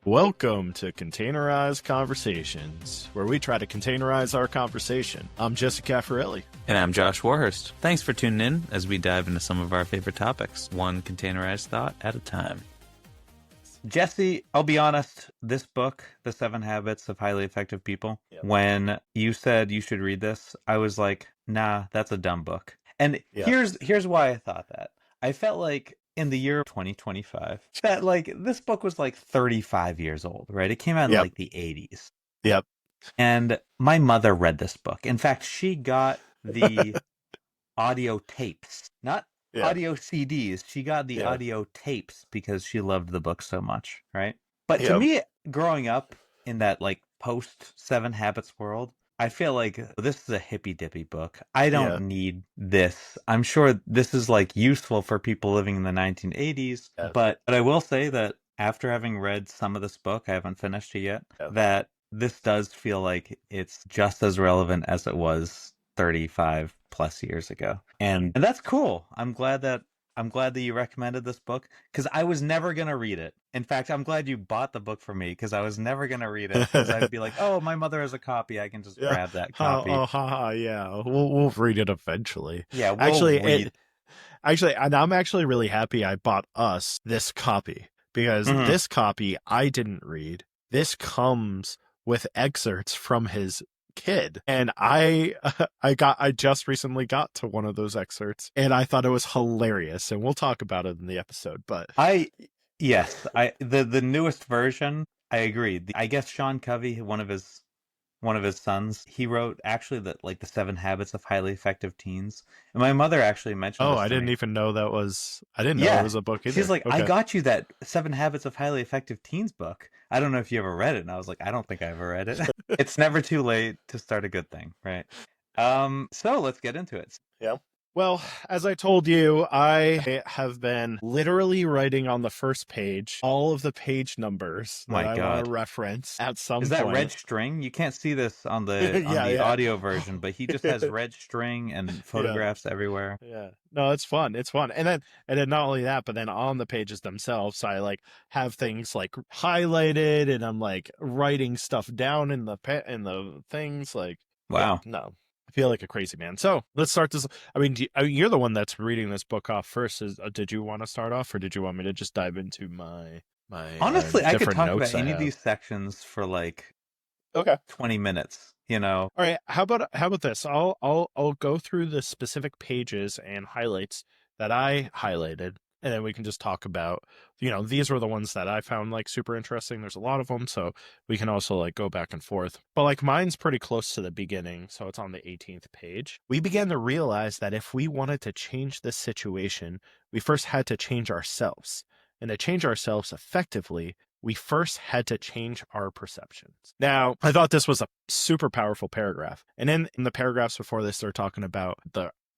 Welcome to Containerized Conversations, where we try to containerize our conversation. I'm Jessica Caffarelli. And I'm Josh Warhurst. Thanks for tuning in as we dive into some of our favorite topics, one containerized thought at a time. Jesse, I'll be honest, this book, The 7 Habits of Highly Effective People, when you said you should read this, I was like, nah, that's a dumb book. And here's why I thought that. I felt like in the year 2025, that like this book was like 35 years old, right? It came out in like the 80s. Yep. And my mother read this book. In fact, she got the audio tapes, not audio CDs. She got the audio tapes because she loved the book so much, right? But to me, growing up in that like post 7 Habits world, I feel like this is a hippy dippy book. I don't need this. I'm sure this is like useful for people living in the 1980s. But I will say that after having read some of this book, I haven't finished it yet, that this does feel like it's just as relevant as it was 35 plus years ago. And that's cool. I'm glad that you recommended this book because I was never going to read it. In fact, I'm glad you bought the book for me because I was never going to read it because I'd be like, oh, my mother has a copy. I can just grab that copy. We'll read it eventually. Yeah, we'll read. And I'm actually really happy I bought us this copy because this copy I didn't read. This comes with excerpts from his kid, and I just recently got to one of those excerpts and I thought it was hilarious, and we'll talk about it in the episode. But the newest version, I agree. I guess Sean Covey, one of his sons, he wrote actually the 7 Habits of Highly Effective Teens, and my mother actually mentioned this I didn't me. even know that was it was a book either. She's like, I got you that 7 Habits of Highly Effective Teens book. I don't know if you ever read it. And I was like, I don't think I ever read it. It's never too late to start a good thing, right? So let's get into it. Yeah. Well, as I told you, I have been literally writing on the first page all of the page numbers that I want to reference at some point. Is that red string? You can't see this on the audio version, but he just has red string and photographs everywhere. Yeah. No, it's fun. It's fun. And then not only that, but then on the pages themselves, I like have things like highlighted and I'm like writing stuff down in the things like, wow. No. I feel like a crazy man. So let's start this. I mean, you're the one that's reading this book off first. Did you want to start off, or did you want me to just dive into my? Honestly, I could talk about any of these sections for like 20 minutes. You know. All right. How about this? I'll go through the specific pages and highlights that I highlighted, and then we can just talk about, these were the ones that I found like super interesting. There's a lot of them, so we can also like go back and forth. But like mine's pretty close to the beginning, so it's on the 18th page. We began to realize that if we wanted to change this situation, we first had to change ourselves. And to change ourselves effectively, we first had to change our perceptions. Now, I thought this was a super powerful paragraph. And in the paragraphs before this, they're talking about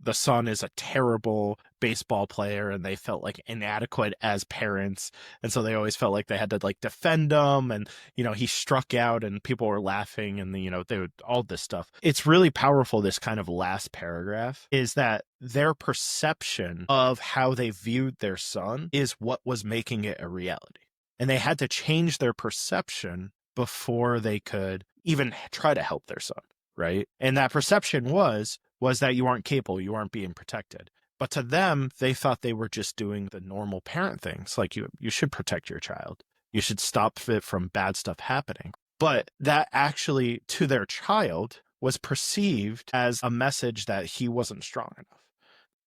the son is a terrible baseball player and they felt like inadequate as parents. And so they always felt like they had to like defend him. And, he struck out and people were laughing and, they would all this stuff. It's really powerful. This kind of last paragraph is that their perception of how they viewed their son is what was making it a reality. And they had to change their perception before they could even try to help their son. Right. And that perception was that you aren't capable, you aren't being protected. But to them, they thought they were just doing the normal parent things. Like you should protect your child. You should stop it from bad stuff happening. But that actually, to their child, was perceived as a message that he wasn't strong enough.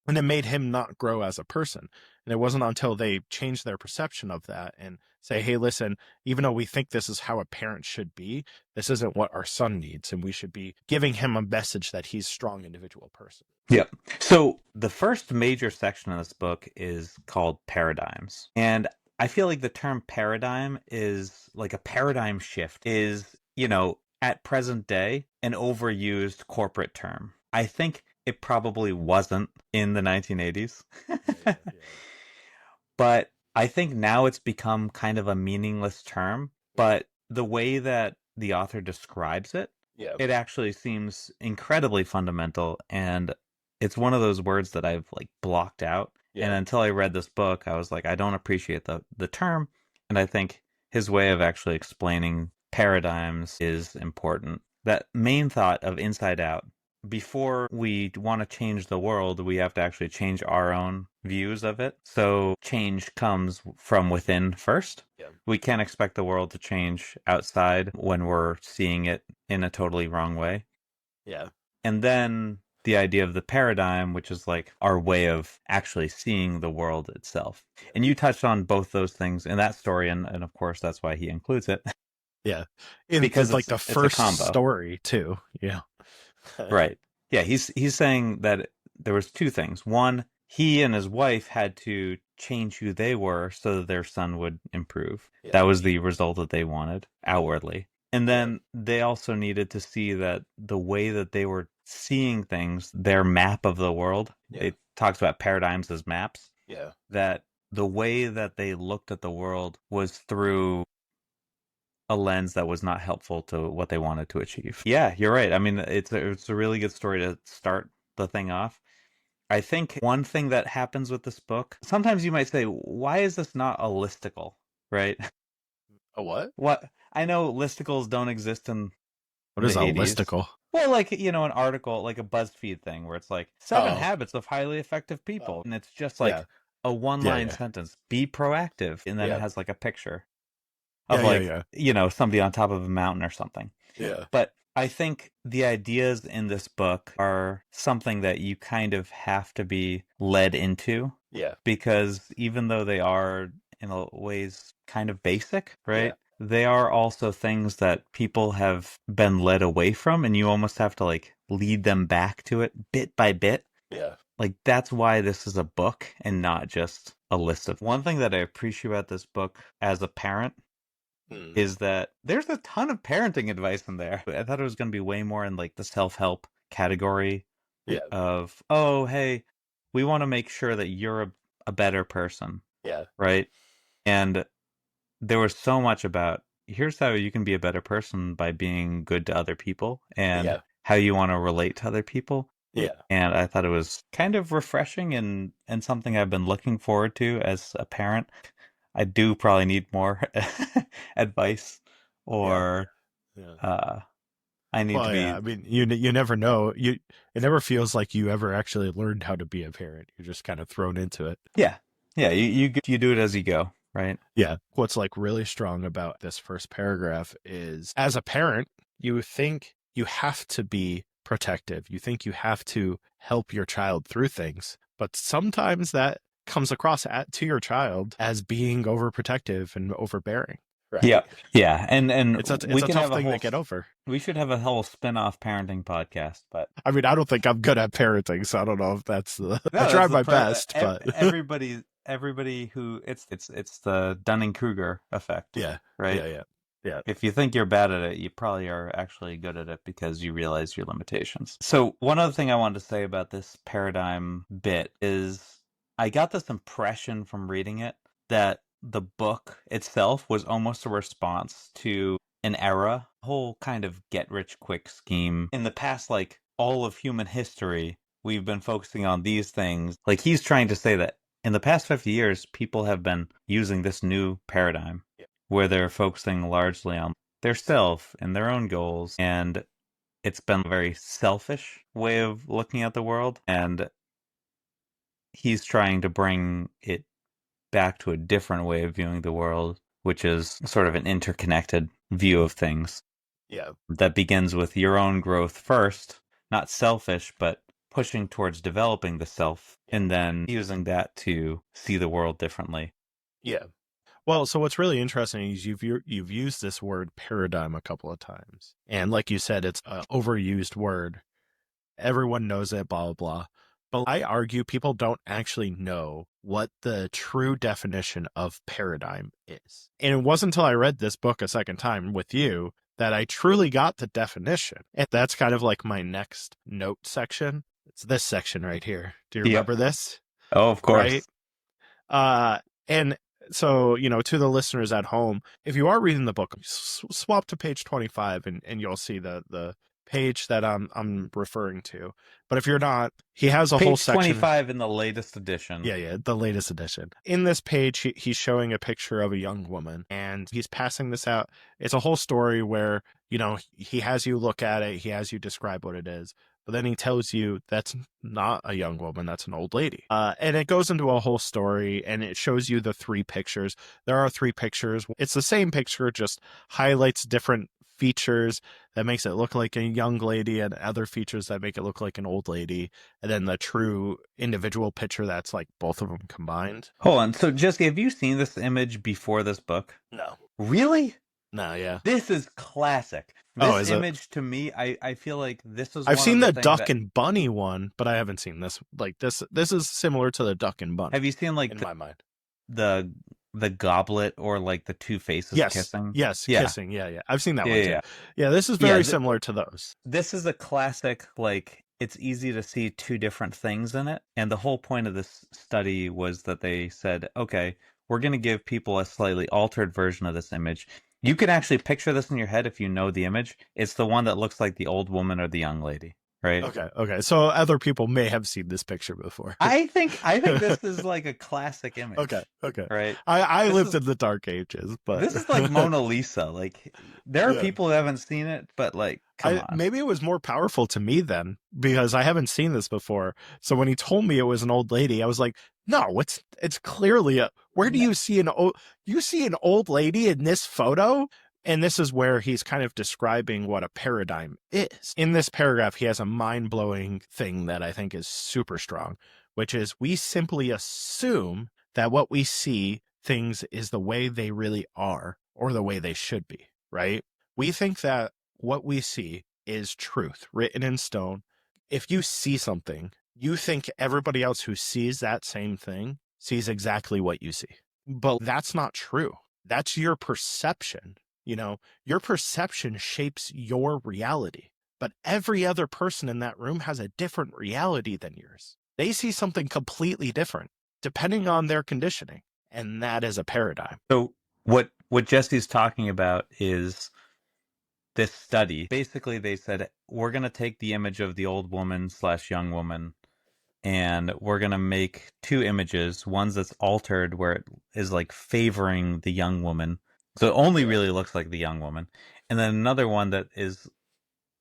And it made him not grow as a person. And it wasn't until they changed their perception of that and say, hey, listen, even though we think this is how a parent should be, this isn't what our son needs. And we should be giving him a message that he's a strong individual person. Yep. So the first major section of this book is called Paradigms. And I feel like the term paradigm is like a paradigm shift is, at present day, an overused corporate term. I think it probably wasn't in the 1980s. But I think now it's become kind of a meaningless term. But the way that the author describes it, it actually seems incredibly fundamental. And it's one of those words that I've like blocked out. And until I read this book, I was like, I don't appreciate the term. And I think his way of actually explaining paradigms is important. That main thought of inside out. Before we want to change the world, we have to actually change our own views of it. So change comes from within first. Yeah. We can't expect the world to change outside when we're seeing it in a totally wrong way. Yeah. And then the idea of the paradigm, which is like our way of actually seeing the world itself. And you touched on both those things in that story, and of course that's why he includes it. Yeah. Because It's like the it's a first combo. story too. Yeah. Right. Yeah, he's saying that there was two things. One, he and his wife had to change who they were so that their son would improve. Yeah. That was the result that they wanted outwardly. And then they also needed to see that the way that they were seeing things, their map of the world, it talks about paradigms as maps. Yeah. That the way that they looked at the world was through a lens that was not helpful to what they wanted to achieve. Yeah, you're right. I mean, it's a really good story to start the thing off. I think one thing that happens with this book, sometimes you might say, why is this not a listicle, right? A what? What I know listicles don't exist in What is the a 80s. listicle? Well, like, an article, like a BuzzFeed thing where it's like seven Oh. habits of highly effective people. And it's just Yeah. like a Yeah. one-line Yeah. sentence, be proactive. And then it Yeah. has like a picture Yeah. of Yeah. like, Yeah. somebody on top of a mountain or something. Yeah. But I think the ideas in this book are something that you kind of have to be led into. Yeah. Because even though they are in ways kind of basic, right? Yeah. They are also things that people have been led away from, and you almost have to like lead them back to it bit by bit. Yeah. Like that's why this is a book and not just a list of. One thing that I appreciate about this book as a parent is that there's a ton of parenting advice in there. I thought it was going to be way more in like the self-help category of, oh, hey, we want to make sure that you're a better person. Yeah. Right. And there was so much about here's how you can be a better person by being good to other people and how you want to relate to other people. Yeah. And I thought it was kind of refreshing and something I've been looking forward to as a parent. I do probably need more advice or I need to Well, yeah. be. I mean, you never know. It never feels like you ever actually learned how to be a parent. You're just kind of thrown into it. Yeah. You do it as you go, right? Yeah. What's like really strong about this first paragraph is as a parent, you think you have to be protective. You think you have to help your child through things, but sometimes that comes across to your child as being overprotective and overbearing. Right. Yeah, and It's we a can tough have a thing whole. to get over. We should have a whole spin-off parenting podcast, but I mean, I don't think I'm good at parenting, so I don't know if that's the. no, I try that's my best, but everybody who it's the Dunning-Kruger effect. yeah, right. Yeah. If you think you're bad at it, you probably are actually good at it because you realize your limitations. So one other thing I wanted to say about this paradigm bit is I got this impression from reading it that the book itself was almost a response to an era, whole kind of get-rich-quick scheme. In the past, like, all of human history, we've been focusing on these things. Like, he's trying to say that in the past 50 years, people have been using this new paradigm where they're focusing largely on their self and their own goals. And it's been a very selfish way of looking at the world. And he's trying to bring it back to a different way of viewing the world, which is sort of an interconnected view of things. Yeah. That begins with your own growth first, not selfish, but pushing towards developing the self and then using that to see the world differently. Yeah. Well, so what's really interesting is you've used this word paradigm a couple of times. And like you said, it's an overused word. Everyone knows it, blah, blah, blah. But I argue people don't actually know what the true definition of paradigm is. And it wasn't until I read this book a second time with you that I truly got the definition. And that's kind of like my next note section. It's this section right here. Do you remember this? Oh, of course. Right? And so, to the listeners at home, if you are reading the book, swap to page 25 and you'll see the page that I'm referring to. But if you're not, he has a whole Page section. 25 in the latest edition. Yeah, the latest edition. In this page, he's showing a picture of a young woman, and he's passing this out. It's a whole story where, he has you look at it, he has you describe what it is, but then he tells you that's not a young woman, that's an old lady. And it goes into a whole story, and it shows you the three pictures. There are three pictures. It's the same picture, just highlights different features that makes it look like a young lady and other features that make it look like an old lady, and then the true individual picture that's like both of them combined. Hold on. So, Jesse, have you seen this image before this book? No. Really? No, yeah. This is classic. Oh, This is it? image to me, I feel like this is I've one of seen the the things duck that. and bunny one, but I haven't seen this. Like this is similar to the duck and bunny Have you seen like in my mind. the goblet or like the two faces Yes. kissing? Yes, Yeah. kissing. Yeah. I've seen that Yeah, one too. yeah. Yeah, this is Yeah, very similar to those. This is a classic, like, it's easy to see two different things in it. And the whole point of this study was that they said, okay, we're going to give people a slightly altered version of this image. You can actually picture this in your head if you know the image. It's the one that looks like the old woman or the young lady, right? Okay. So other people may have seen this picture before. I think this is like a classic image. Okay. Right? I lived in the dark ages, but This is like Mona Lisa. Like, there are Yeah. people who haven't seen it, but like, come on. Maybe it was more powerful to me then because I haven't seen this before. So when he told me it was an old lady, I was like, no, it's clearly where do you see an old lady in this photo? And this is where he's kind of describing what a paradigm is. In this paragraph, he has a mind-blowing thing that I think is super strong, which is we simply assume that what we see things is the way they really are or the way they should be, right? We think that what we see is truth written in stone. If you see something, you think everybody else who sees that same thing sees exactly what you see. But that's not true. That's your perception. Your perception shapes your reality. But every other person in that room has a different reality than yours. They see something completely different depending on their conditioning. And that is a paradigm. So what Jesse's talking about is this study. Basically, they said, we're going to take the image of the old woman / young woman, and we're going to make two images. One's that's altered, where it is like favoring the young woman. So it only really looks like the young woman. And then another one that is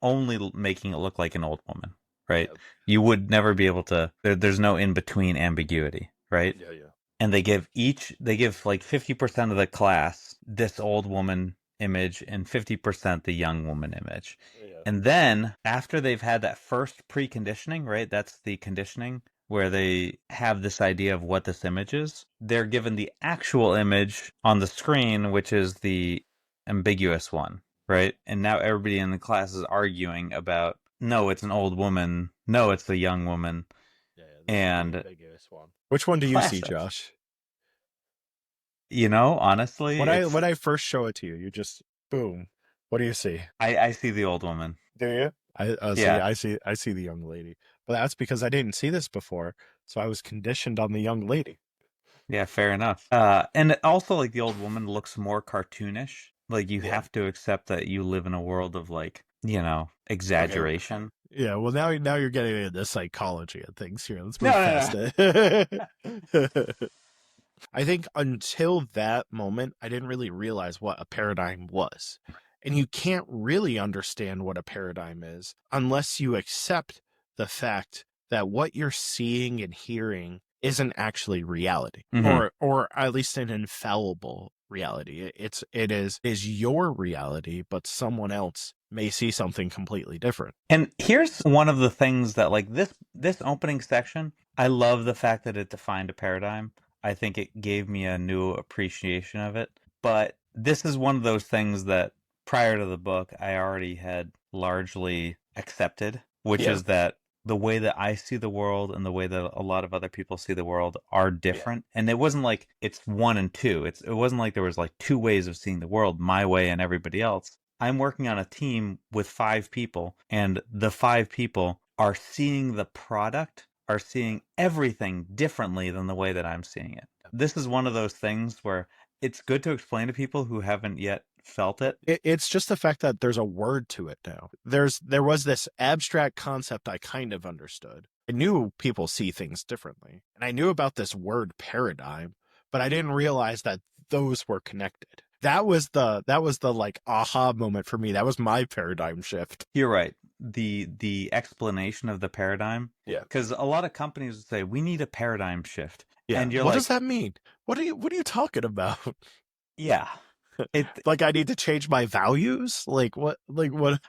only making it look like an old woman, right? Yeah. You would never be able to, there's no in-between ambiguity, right? Yeah. And they give like 50% of the class this old woman image and 50% the young woman image. Yeah. And then after they've had that first preconditioning, right? That's the conditioning where they have this idea of what this image is. They're given the actual image on the screen, which is the ambiguous one, right? And now everybody in the class is arguing about, no, it's an old woman. No, it's the young woman. Yeah, and the biggest one. Which one do you see, Josh? Honestly, when I first show it to you, you just boom. What do you see? I see the old woman. Do you? I see the young lady. But that's because I didn't see this before, so I was conditioned on the young lady. Yeah, fair enough. And also, like, the old woman looks more cartoonish. Like, you have to accept that you live in a world of, like, exaggeration. Okay. Yeah, well, now you're getting into the psychology of things here. Let's move past it. I think until that moment, I didn't really realize what a paradigm was. And you can't really understand what a paradigm is unless you accept the fact that what you're seeing and hearing isn't actually reality, or at least an infallible reality. It is your reality, but someone else may see something completely different. And here's one of the things that, like, this opening section, I love the fact that it defined a paradigm. I think it gave me a new appreciation of it. But this is one of those things that prior to the book, I already had largely accepted, which is that the way that I see the world and the way that a lot of other people see the world are different. Yeah. And it wasn't like it's one and two. It wasn't like there was like two ways of seeing the world, my way and everybody else. I'm working on a team with 5 people, and the 5 people are seeing the product, are seeing everything differently than the way that I'm seeing it. This is one of those things where it's good to explain to people who haven't yet felt it. It's just the fact that there's a word to it now. There was this abstract concept I kind of understood. I knew people see things differently, and I knew about this word paradigm, but I didn't realize that those were connected. That was the like aha moment for me. That was my paradigm shift. You're right. The explanation of the paradigm, Yeah. because a lot of companies would say we need a paradigm shift, Yeah. and you're What does like, that mean? What are you talking about? yeah, it Like I need to change my values? Like what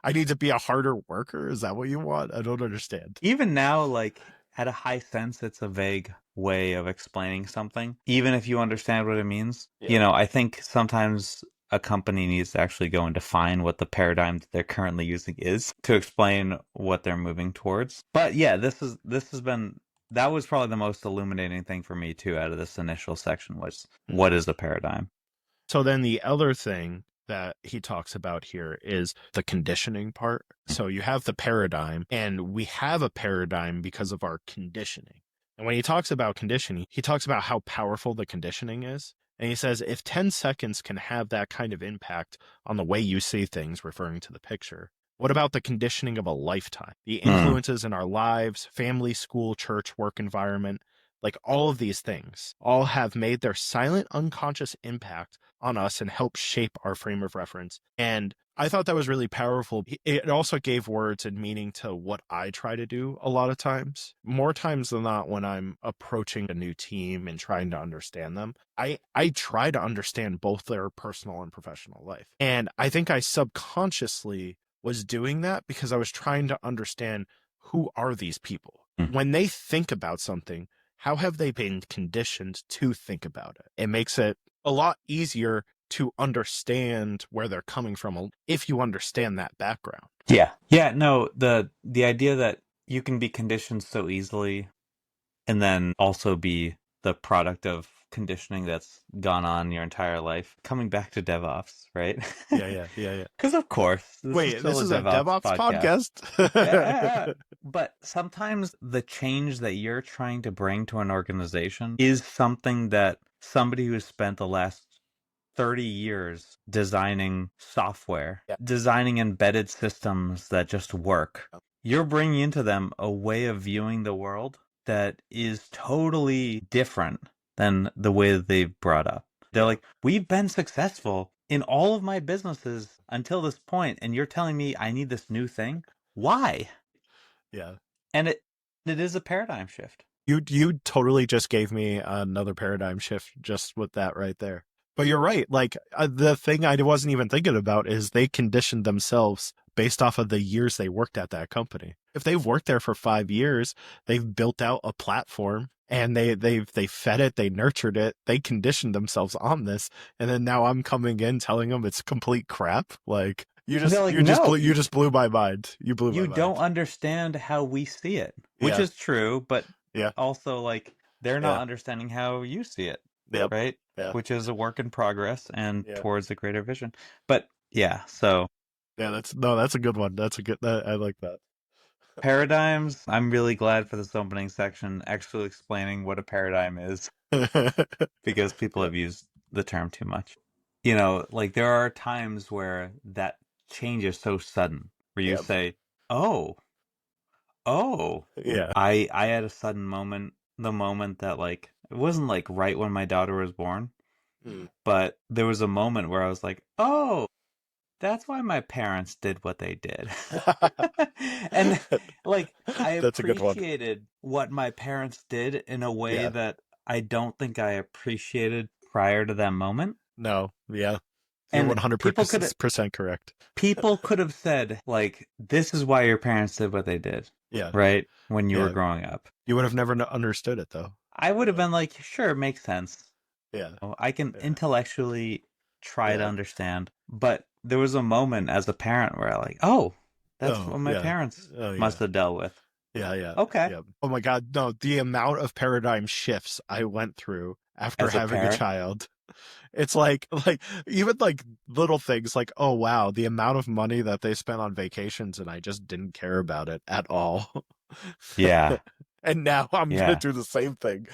I need to be a harder worker? Is that what you want? I don't understand. even now, like at a high sense, it's a vague way of explaining something, even if you understand what it means. Yeah. You know, I think sometimes a company needs to actually go and define what the paradigm that they're currently using is to explain what they're moving towards. But yeah, this has been that was probably the most illuminating thing for me too out of this initial section was what is a paradigm? So then the other thing that he talks about here is the conditioning part. So you have the paradigm, and we have a paradigm because of our conditioning. And when he talks about conditioning, he talks about how powerful the conditioning is. And he says if 10 seconds can have that kind of impact on the way you see things, referring to the picture, what about the conditioning of a lifetime? The Mm. influences in our lives, family, school, church, work environment, like all of these things all have made their silent, unconscious impact on us and help shape our frame of reference. And I thought that was really powerful. It also gave words and meaning to what I try to do a lot of times. More times than not, when I'm approaching a new team and trying to understand them, I try to understand both their personal and professional life. And I think I subconsciously was doing that because I was trying to understand who are these people. Mm. When they think about something, how have they been conditioned to think about it? It makes it a lot easier to understand where they're coming from if you understand that background. Yeah. Yeah, no, the idea that you can be conditioned so easily and then also be the product of conditioning that's gone on your entire life. Coming back to DevOps, right? Yeah, yeah, yeah, yeah. Because of course, this is Wait, still this a is a DevOps DevOps podcast. podcast? But sometimes the change that you're trying to bring to an organization is something that somebody who's spent the last 30 years designing software, Yeah. designing embedded systems that just work. You're bringing into them a way of viewing the world that is totally different than the way that they've brought up. They're like, we've been successful in all of my businesses until this point, and you're telling me I need this new thing? Why? Yeah. And it is a paradigm shift. You totally just gave me another paradigm shift just with that right there. But you're right. Like the thing I wasn't even thinking about is they conditioned themselves based off of the years they worked at that company. If they've worked there for 5 years, they've built out a platform and they fed it, they nurtured it, they conditioned themselves on this, and then now I'm coming in telling them it's complete crap. Like you And they're just like, you just no, blew you just blew my mind. You blew my you don't mind. understand how we see it, which Yeah. is true, but Yeah. also like they're not Yeah. understanding how you see it, Yep. right? Yeah. Which is a work in progress and Yeah. towards a greater vision. But yeah, so Yeah, that's a good one. That's a good I like that. paradigms, I'm really glad for this opening section actually explaining what a paradigm is because people Yeah. have used the term too much. You know, like there are times where that change is so sudden where you Yeah. say, "Oh, oh." Yeah. I had a sudden moment, the moment that like it wasn't like right when my daughter was born, Mm. but there was a moment where I was like, "Oh, that's why my parents did what they did." And like I That's a good one. appreciated what my parents did in a way Yeah. that I don't think I appreciated prior to that moment. No. Yeah. You're And 100% correct. people could have said like this is why your parents did what they did, Yeah. right? When you were Yeah. growing up. You would have never understood it though. I would have Like, been like, sure, it makes sense. yeah. I can Yeah. intellectually try to Yeah. understand, but there was a moment as a parent where I like, oh, that's Oh, what my yeah. parents Oh, must yeah. have dealt with. Yeah, yeah. Okay, Yeah. Oh my God. No, the amount of paradigm shifts I went through after as a having a parent. child. It's like even like little things like, oh wow, the amount of money that they spent on vacations and I just didn't care about it at all. Yeah, And now I'm gonna yeah. do the same thing.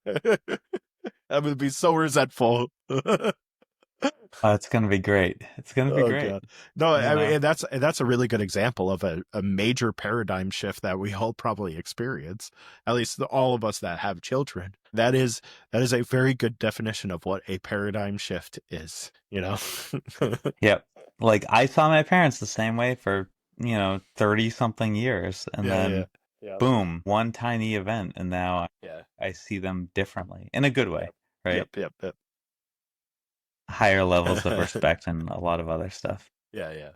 I'm gonna be so resentful. Oh, it's gonna be great. It's gonna be Oh great. god. No, You I know. mean that's a really good example of a major paradigm shift that we all probably experience. At least all of us that have children. That is a very good definition of what a paradigm shift is, you know. Yep. Like I saw my parents the same way for, 30 something years. And Yeah, yeah. then Yeah. boom, one tiny event. And now Yeah. I see them differently in a good way, Yep. right? Yep, yep, Higher levels of yep. respect and a lot of other stuff. Yeah, yeah.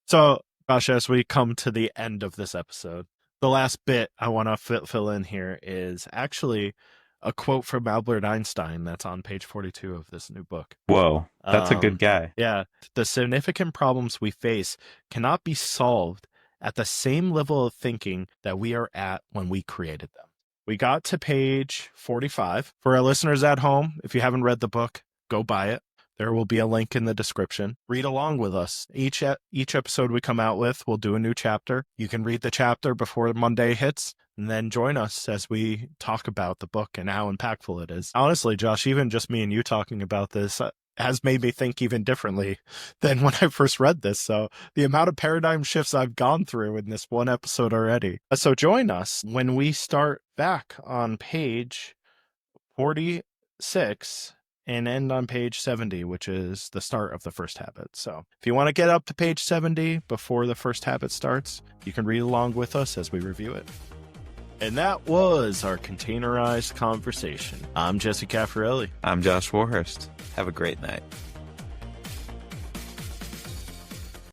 So, Josh, as we come to the end of this episode, the last bit I want to fill in here is actually a quote from Albert Einstein that's on page 42 of this new book. Whoa, that's a good Um, guy. yeah, the significant problems we face cannot be solved at the same level of thinking that we are at when we created them. We got to page 45. For our listeners at home, if you haven't read the book, go buy it. There will be a link in the description. Read along with us. Each episode we come out with, we'll do a new chapter. You can read the chapter before Monday hits, and then join us as we talk about the book and how impactful it is. Honestly, Josh, even just me and you talking about this has made me think even differently than when I first read this. So the amount of paradigm shifts I've gone through in this one episode already. So join us when we start back on page 46 and end on page 70, which is the start of the first habit. So if you want to get up to page 70 before the first habit starts, you can read along with us as we review it. And that was our containerized conversation. I'm Jesse Caffarelli. I'm Josh Warhurst. Have a great night.